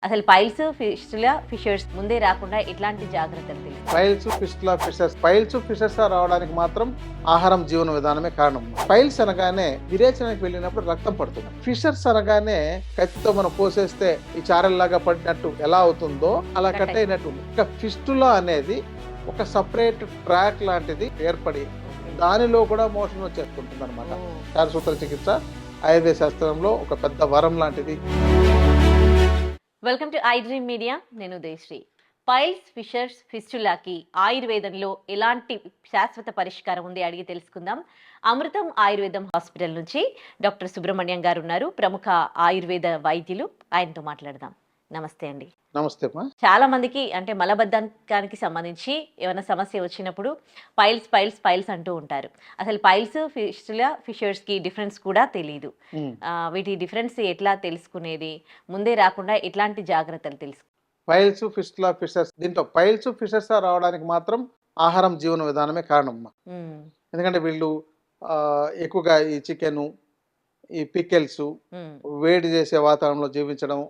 అసలు piles, fistula, fissures ముందే రాకుండా ఎట్లాంటి జాగ్రత్తలు తెలుసు? Piles, fistula, fissures. Piles, fissures రావడానికి మాత్రం ఆహారం, జీవన విధానమే కారణం. పైల్స్ అనగానే విరేచనకి వెళ్ళినప్పుడు రక్తం పడుతుంది. ఫిషర్స్ అనగానే కత్తితో మనం కోసేస్తే ఈ చారల్లాగా పడినట్టు ఎలా అవుతుందో అలా కట్ అయినట్టు. ఇక ఫిస్టులా అనేది ఒక సపరేట్ ట్రాక్ లాంటిది ఏర్పడి దానిలో కూడా మోషన్ వచ్చేస్తుంటుంది అనమాట. చారసూత్ర చికిత్స ఆయుర్వేద శాస్త్రంలో ఒక పెద్ద వరం లాంటిది. Welcome to I dream media. నేను ఉదయశ్రీ. పైల్స్, ఫిషర్స్, ఫిస్టులాకి ఆయుర్వేదంలో ఎలాంటి శాశ్వత పరిష్కారం ఉంది అడిగి తెలుసుకుందాం. అమృతం ఆయుర్వేదం హాస్పిటల్ నుంచి డాక్టర్ సుబ్రహ్మణ్యం గారు ఉన్నారు, ప్రముఖ ఆయుర్వేద వైద్యులు. ఆయనతో మాట్లాడదాం. నమస్తే అండి. నమస్తే. చాలా మందికి అంటే మలబద్ధకానికి సంబంధించి ఏమైనా సమస్య వచ్చినప్పుడు పైల్స్ పైల్స్ పైల్స్ అంటూ ఉంటారు. అసలు పైల్స్, ఫిస్టులా, ఫిషర్స్ కి డిఫరెన్స్ కూడా తెలియదు. వీటి డిఫరెన్స్ ఎట్లా తెలుసుకునేది? ముందే రాకుండా ఎట్లాంటి జాగ్రత్తలు తెలుసు? Piles, fistula, fissures. దీంట్లో పైల్స్, ఫిషర్స్ రావడానికి మాత్రం ఆహారం, జీవన విధానమే కారణం. ఎందుకంటే వీళ్ళు ఎక్కువగా ఈ చికెను, ఈ పికెల్స్, వేడి చేసే వాతావరణంలో జీవించడం,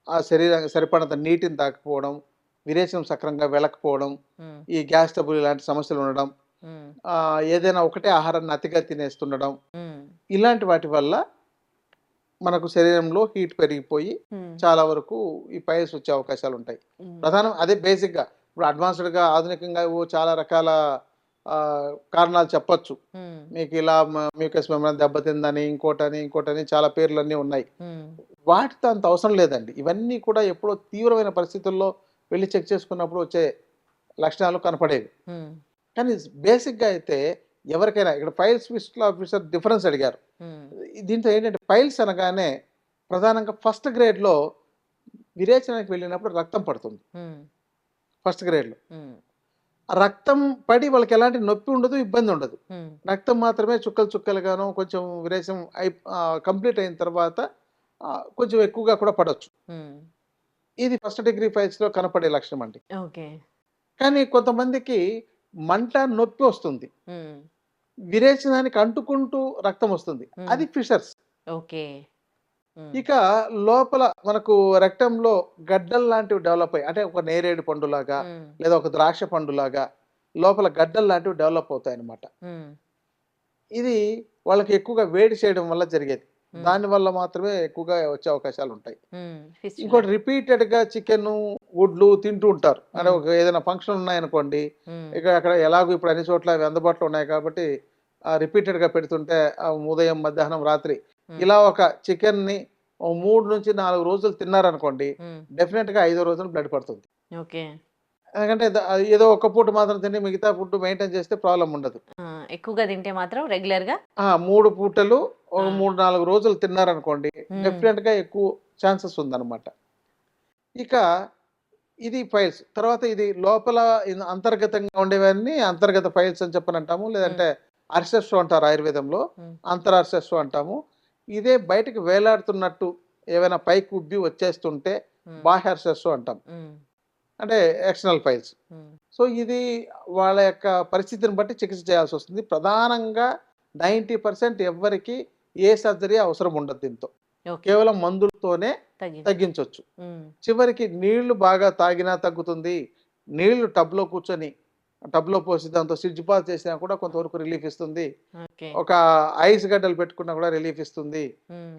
ఆ శరీరానికి సరిపడంత నీటిని తాకపోవడం, విరేచనం సక్రంగా వెళ్ళకపోవడం, ఈ గ్యాస్ ట్రబుల్ ఇలాంటి సమస్యలు ఉండడం, ఏదైనా ఒకటే ఆహారాన్ని అతిగా తినేస్తుండడం, ఇలాంటి వాటి వల్ల మనకు శరీరంలో హీట్ పెరిగిపోయి చాలా వరకు ఈ పైల్స్ వచ్చే అవకాశాలు ఉంటాయి. ప్రధానం అదే బేసిక్గా. ఇప్పుడు అడ్వాన్స్డ్గా ఆధునికంగా చాలా రకాల కారణాలు చెప్పొచ్చు. మీకు ఇలా మ్యూకస్ మెమరీ దెబ్బతిందని, ఇంకోటని చాలా పేర్లన్నీ ఉన్నాయి. వాటితో అంత అవసరం లేదండి. ఇవన్నీ కూడా ఎప్పుడో తీవ్రమైన పరిస్థితుల్లో వెళ్ళి చెక్ చేసుకున్నప్పుడు వచ్చే లక్షణాలు కనపడేవి. కానీ బేసిక్గా అయితే ఎవరికైనా ఇక్కడ పైల్స్, ఫిస్టులా, ఫిషర్ డిఫరెన్స్ అడిగారు. దీంతో ఏంటంటే పైల్స్ అనగానే ప్రధానంగా ఫస్ట్ గ్రేడ్లో విరేచనకి వెళ్ళినప్పుడు రక్తం పడుతుంది. ఫస్ట్ గ్రేడ్లో రక్తం పడి వాళ్ళకి ఎలాంటి నొప్పి ఉండదు, ఇబ్బంది ఉండదు. రక్తం మాత్రమే చుక్కలు చుక్కలుగాను కొంచెం విరేచనం కంప్లీట్ అయిన తర్వాత కొంచెం ఎక్కువగా కూడా పడవచ్చు. ఇది ఫస్ట్ డిగ్రీ పైల్స్లో కనపడే లక్షణం అండి. కానీ కొంతమందికి మంట, నొప్పి వస్తుంది, విరేచనానికి అంటుకుంటూ రక్తం వస్తుంది, అది ఫిషర్స్. ఇక లోపల మనకు రక్తంలో గడ్డలు లాంటివి డెవలప్ అయ్యి, అంటే ఒక నేరేడు పండులాగా లేదా ఒక ద్రాక్ష పండులాగా లోపల గడ్డలు లాంటివి డెవలప్ అవుతాయి అన్నమాట. ఇది వాళ్ళకి ఎక్కువగా వేడి చేయడం వల్ల జరిగేది. దాని వల్ల మాత్రమే ఎక్కువగా వచ్చే అవకాశాలు ఉంటాయి. ఇంకోటి రిపీటెడ్ గా చికెన్, గుడ్లు తింటూ ఉంటారు. అంటే ఒక ఏదైనా ఫంక్షన్ ఉన్నాయనుకోండి, ఇక అక్కడ ఎలాగో ఇప్పుడు అన్ని చోట్ల అవి అందుబాటులో ఉన్నాయి కాబట్టి రిపీటెడ్ గా పెడుతుంటే ఉదయం, మధ్యాహ్నం, రాత్రి ఇలా ఒక చికెన్ ని 3 నుంచి 4 రోజులు తిన్నారనుకోండి, డెఫినెట్ గా 5వ రోజున బ్లడ్ పడుతుంది. ఎందుకంటే ఏదో ఒక పూట మాత్రం తిని మిగతా ఫుడ్ మెయింటైన్ చేస్తే ప్రాబ్లం ఉండదు. ఎక్కువగా తింటే మాత్రం రెగ్యులర్ గా 3 పూటలు ఒక 3-4 రోజులు తిన్నారనుకోండి, డెఫినెట్ గా ఎక్కువ ఛాన్సెస్ ఉందన్నమాట. ఇక ఇది ఫైల్స్. తర్వాత ఇది లోపల అంతర్గతంగా ఉండేవన్నీ అంతర్గత ఫైల్స్ అని చెప్పనంటాము, లేదంటే అర్షస్సు అంటారు ఆయుర్వేదంలో, అంతరార్షస్సు అంటాము. ఇదే బయటకు వేలాడుతున్నట్టు ఏమైనా పైకి ఉబ్బి వచ్చేస్తుంటే బాహ్యర్షస్సు అంటాం, అంటే ఎక్స్టర్నల్ ఫైల్స్. సో ఇది వాళ్ళ యొక్క పరిస్థితిని బట్టి చికిత్స చేయాల్సి వస్తుంది. ప్రధానంగా 90% ఎవ్వరికి ఏ సర్జరీ అవసరం ఉండదు. దీంతో కేవలం మందులతోనే తగ్గించవచ్చు. చివరికి నీళ్లు బాగా తాగినా తగ్గుతుంది. నీళ్లు టబ్లో పోసి దాంతో స్విచ్ బాత్ చేసినా కూడా కొంతవరకు రిలీఫ్ ఇస్తుంది. ఒక ఐస్ గడ్డలు పెట్టుకున్నా కూడా రిలీఫ్ ఇస్తుంది.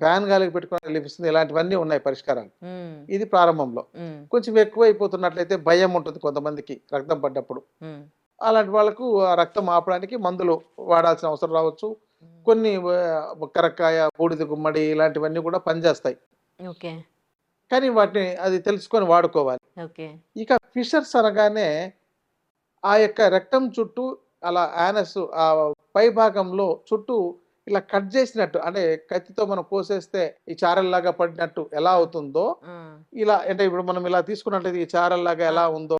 ఫ్యాన్ గాలికి పెట్టుకున్నా రిలీఫ్ ఇస్తుంది. ఇలాంటివన్నీ ఉన్నాయి పరిష్కారాలు. ఇది ప్రారంభంలో. కొంచెం ఎక్కువ అయిపోతున్నట్లయితే భయం ఉంటుంది కొంతమందికి రక్తం పడ్డప్పుడు. అలాంటి వాళ్ళకు ఆ రక్తం ఆపడానికి మందులు వాడాల్సిన అవసరం రావచ్చు. కొన్ని కరక్కాయ, బూడిద గుమ్మడి ఇలాంటివన్నీ కూడా పనిచేస్తాయి. కానీ వాటిని అది తెలుసుకొని వాడుకోవాలి. ఇక ఫిషర్స్ అనగానే ఆ యొక్క రక్తం చుట్టూ అలా యానస్ ఆ పై భాగంలో చుట్టూ ఇలా కట్ చేసినట్టు, అంటే కత్తితో మనం కోసేస్తే ఈ చారల్లాగా పడినట్టు ఎలా అవుతుందో, ఇలా అంటే ఇప్పుడు మనం ఇలా తీసుకున్నట్లయితే ఈ చారల్లాగా ఎలా ఉందో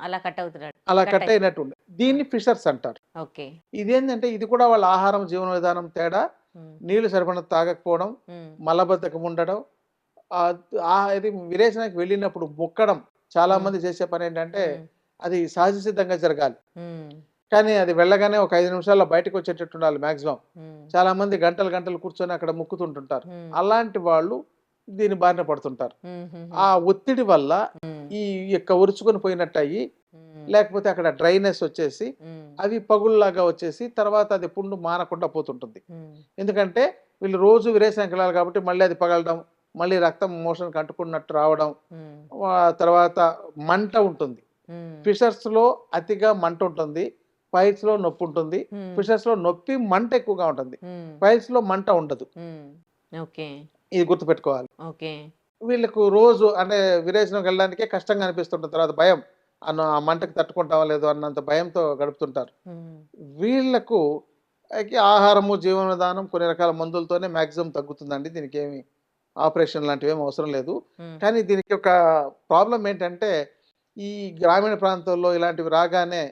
అలా కట్ అయినట్టు ఉంది. దీన్ని ఫిషర్స్ అంటారు. ఇదేంటంటే ఇది కూడా వాళ్ళ ఆహారం, జీవన విధానం తేడా, నీళ్లు సరిపడినంత తాగకపోవడం, మలబద్ధకం ఉండడం, ఇది విరేచనానికి వెళ్ళినప్పుడు ముక్కడం. చాలా మంది చేసే పని ఏంటంటే అది సహజ సిద్ధంగా జరగాలి. కానీ అది వెళ్ళగానే ఒక 5 నిమిషాల్లో బయటకు వచ్చేటట్టు ఉండాలి మ్యాక్సిమం. చాలా మంది గంటలు గంటలు కూర్చొని అక్కడ ముక్కుతుంటుంటారు. అలాంటి వాళ్ళు దీని బారిన పడుతుంటారు. ఆ ఒత్తిడి వల్ల ఈ యొక్క ఉరుచుకొని పోయినట్టు అయ్యి, లేకపోతే అక్కడ డ్రైనెస్ వచ్చేసి అవి పగుళ్ళలాగా వచ్చేసి తర్వాత అది పుండు మానకుండా పోతుంటుంది. ఎందుకంటే వీళ్ళు రోజు విరేచనానికి వెళ్ళాలి కాబట్టి మళ్ళీ అది పగలడం, మళ్ళీ రక్తం మోషన్కి అంటుకున్నట్టు రావడం, తర్వాత మంట ఉంటుంది. ఫిషర్స్ లో అతిగా మంట ఉంటుంది, పైల్స్ లో నొప్పి ఉంటుంది. ఫిషర్స్ లో నొప్పి మంట ఎక్కువగా ఉంటుంది, పైల్స్ లో మంట ఉండదు. ఇది గుర్తుపెట్టుకోవాలి. వీళ్ళకు రోజు అంటే విరేచనకు వెళ్ళడానికే కష్టంగా అనిపిస్తుంటుంది. తర్వాత భయం, ఆ మంటకు తట్టుకుంటామో లేదో అన్నంత భయంతో గడుపుతుంటారు. వీళ్లకు ఆహారము, జీవన విధానం, కొన్ని రకాల మందులతోనే మ్యాక్సిమం తగ్గుతుందండి. దీనికి ఏమి ఆపరేషన్ లాంటివి ఏమి అవసరం లేదు. కానీ దీనికి ఒక ప్రాబ్లం ఏంటంటే, ఈ గ్రామీణ ప్రాంతాల్లో ఇలాంటివి రాగానే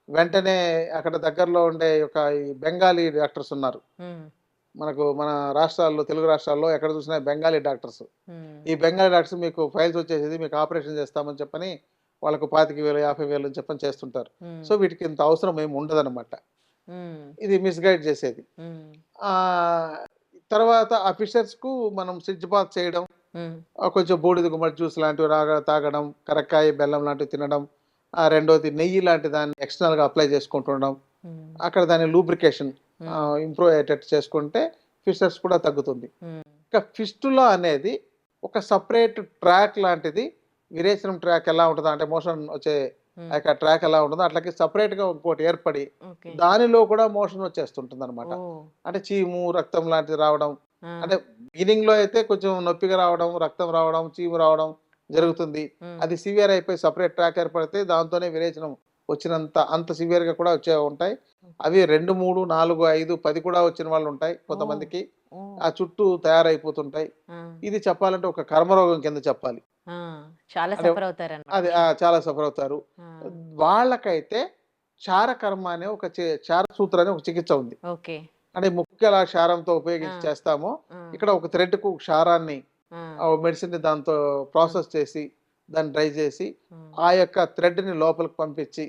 వెంటనే అక్కడ దగ్గరలో ఉండే ఒక ఈ బెంగాలీ డాక్టర్స్ ఉన్నారు మనకు. మన రాష్ట్రాల్లో, తెలుగు రాష్ట్రాల్లో ఎక్కడ చూసినా బెంగాలీ డాక్టర్స్. ఈ బెంగాలీ డాక్టర్స్ మీకు ఫైల్స్ వచ్చేసేది, మీకు ఆపరేషన్ చేస్తామని చెప్పని వాళ్ళకు 25,000 50,000 అని చెప్పని చేస్తుంటారు. సో వీటికి ఇంత అవసరం ఏమి ఉండదన్నమాట. ఇది మిస్గైడ్ చేసేది. తర్వాత ఆ ఫిషర్స్ కు మనం సిడ్జ్ బాత్ చేయడం, కొంచెం బూడిద గుమ్మడి జ్యూస్ లాంటివి తాగడం, కరక్కాయ బెల్లం లాంటివి తినడం, రెండోది నెయ్యి లాంటి దాన్ని ఎక్స్టర్నల్ గా అప్లై చేసుకుంటుండడం, అక్కడ దాని లూబ్రికేషన్ ఇంప్రూవ్ అయ్యేటట్టు చేసుకుంటే ఫిషర్స్ కూడా తగ్గుతుంది. ఇంకా ఫిస్టులా అనేది ఒక సపరేట్ ట్రాక్ లాంటిది. విరేచనం ట్రాక్ ఎలా ఉంటుందో అంటే మోషన్ వచ్చే ఆ ట్రాక్ ఎలా ఉంటుందో అట్లకి సపరేట్ గా ఇంకోటి ఏర్పడి దానిలో కూడా మోషన్ వచ్చేస్తుంటుంది అనమాట. అంటే చీము, రక్తం లాంటిది రావడం, అంటే బిగినింగ్ లో అయితే కొంచెం నొప్పిగా రావడం, రక్తం రావడం, చీము రావడం జరుగుతుంది. అది సివియర్ అయిపోయి సపరేట్ ట్రాక్ ఏర్పడితే దాంతోనే విరేచనం వచ్చినంత అంత సివియర్ గా కూడా వచ్చే ఉంటాయి. అవి 2, 3, 4, 5, 10 కూడా వచ్చిన వాళ్ళు ఉంటాయి కొంతమందికి. ఆ చుట్టూ తయారైపోతుంటాయి. ఇది చెప్పాలంటే ఒక కర్మరోగం కింద చెప్పాలి. అది చాలా సఫర్ అవుతారు. వాళ్ళకైతే క్షారకర్మ అనే ఒక క్షారసూత్ర అనే ఒక చికిత్స ఉంది. అంటే ముఖ్య క్షారంతో ఉపయోగించి చేస్తామో, ఇక్కడ ఒక థ్రెడ్ కు క్షారాన్ని మెడిసిన్ ని దాంతో ప్రాసెస్ చేసి దాన్ని డ్రై చేసి ఆ యొక్క థ్రెడ్ ని లోపలికి పంపించి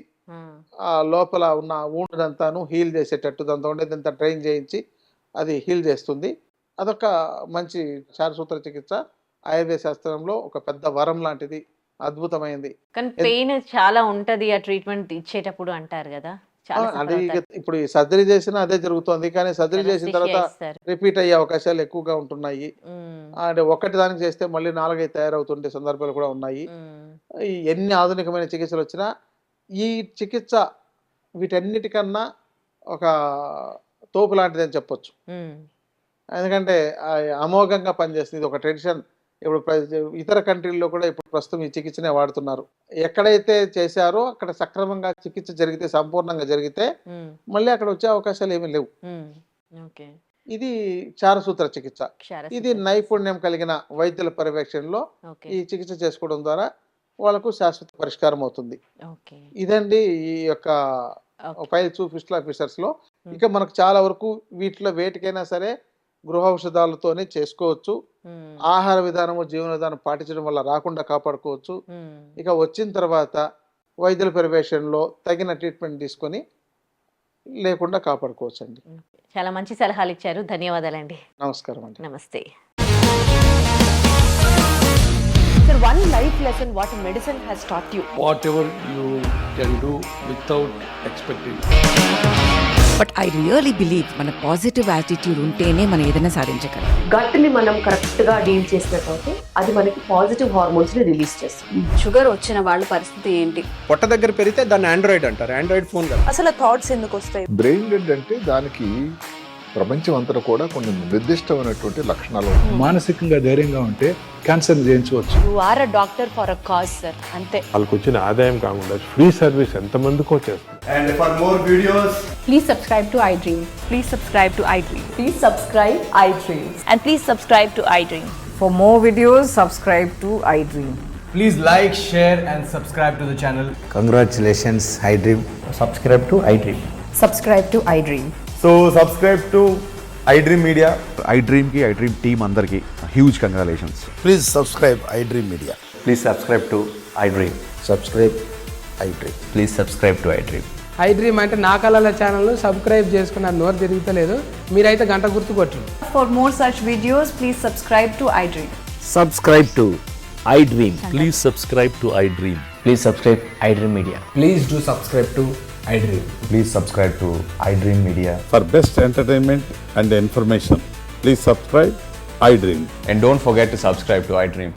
ఆ లోపల ఉన్న ఊండునంతాను హీల్ చేసేటట్టు దాంతో ఉండేదంతా డ్రైన్ చేయించి అది హీల్ చేస్తుంది. అదొక మంచి క్షారసూత్ర చికిత్స. ఆయుర్వేద శాస్త్రంలో ఒక పెద్ద వరం లాంటిది, అద్భుతమైంది. కానీ పెయిన్ చాలా ఉంటది ఆ ట్రీట్మెంట్ ఇచ్చేటప్పుడు అంటారు కదా. అది ఇప్పుడు సర్జరీ చేసినా అదే జరుగుతుంది. కానీ సర్జరీ చేసిన తర్వాత రిపీట్ అయ్యే అవకాశాలు ఎక్కువగా ఉంటున్నాయి. అంటే ఒకటి దానికి చేస్తే మళ్ళీ 4, 5 తయారవుతుండే సందర్భాలు కూడా ఉన్నాయి. ఎన్ని ఆధునికమైన చికిత్సలు వచ్చినా ఈ చికిత్స వీటన్నిటికన్నా ఒక తోపు లాంటిది అని చెప్పొచ్చు. ఎందుకంటే అమోఘంగా పనిచేస్తుంది. ఇది ఒక ట్రెడిషన్. ఇప్పుడు ఇతర కంట్రీల్లో కూడా ఇప్పుడు ప్రస్తుతం ఈ చికిత్సనే వాడుతున్నారు. ఎక్కడైతే చేశారో అక్కడ సక్రమంగా చికిత్స జరిగితే, సంపూర్ణంగా జరిగితే మళ్ళీ అక్కడ వచ్చే అవకాశాలు ఏమీ లేవు. ఇది క్షారసూత్ర చికిత్స. ఇది నైపుణ్యం కలిగిన వైద్యుల పర్యవేక్షణలో ఈ చికిత్స చేసుకోవడం ద్వారా వాళ్ళకు శాశ్వత పరిష్కారం అవుతుంది. ఇదండి ఈ యొక్క పైల్స్, ఫిస్టులా ఫిషర్స్ లో. ఇక మనకు చాలా వరకు వీటిలో వేటికైనా సరే గృహ ఔషధాలతోనే చేసుకోవచ్చు. ఆహార విధానము, జీవన విధానం పాటించడం వల్ల రాకుండా కాపాడుకోవచ్చు. ఇక వచ్చిన తర్వాత వైద్యుల పర్యవేక్షణలో తగిన ట్రీట్మెంట్ తీసుకొని లేకుండా కాపాడుకోవచ్చు అండి. చాలా మంచి సలహాలు ఇచ్చారు. ధన్యవాదాలండి. నమస్కారం అండి. నమస్తే. Sir, one life lesson what medicine has taught you. Whatever you can do without expecting. But I really believe మన పాజిటివ్ యాటిట్యూడ్ ఉంటేనే మనం ఏదైనా సాధించగలం. గట్ ని మనం కరెక్ట్ గా డీల్ చేసినట్లయితే అది మనకి పాజిటివ్ హార్మోన్స్ ని రిలీజ్ చేస్తుంది. షుగర్ వచ్చిన వాళ్ళ పరిస్థితి ఏంటి? పొట్ట దగ్గర పెరిగితే దాన్ని ఆండ్రాయిడ్ అంటారు. ఆండ్రాయిడ్ ఫోన్ కదా. అసలు థాట్స్ ఎందుకు వస్తాయి? బ్రెయిన్ డెడ్ అంటే దానికి ప్రపంచం అంతా కూడా కొన్ని నిర్దిష్టమైనటువంటి లక్షణాలు. మానసికంగా ధైర్యంగా ఉంటే క్యాన్సర్ జయించవచ్చు. You are a doctor for a cause sir, అంతే. వాళ్ళకి వచ్చిన ఆదాయం కాకుండా ఫ్రీ సర్వీస్ ఎంతమందికో చేస్తుంది. And for more videos, Please subscribe to iDream. Please subscribe to iDream. Please subscribe iDream. And please subscribe to iDream. For more videos, subscribe to iDream. please like, share and subscribe to the channel. Congratulations, iDream. Subscribe to iDream. Subscribe to iDream. So subscribe to iDream Media. iDream ki iDream team andarki huge congratulations. Please subscribe iDream Media. Please subscribe to iDream. Subscribe iDream. Please subscribe to iDream. I dream అంటే నా కళల ఛానల్ను subscribe చేసుకున్న నోరు తిరుగుతలేదు. మీరైతే గంట గుర్తు కొట్టండి. For more such videos, please subscribe to iDream. Subscribe to iDream. Please subscribe to iDream. Please subscribe iDream Media. Please do subscribe to iDream. Please subscribe to iDream Media. For best entertainment and information, please subscribe iDream. And don't forget to subscribe to iDream.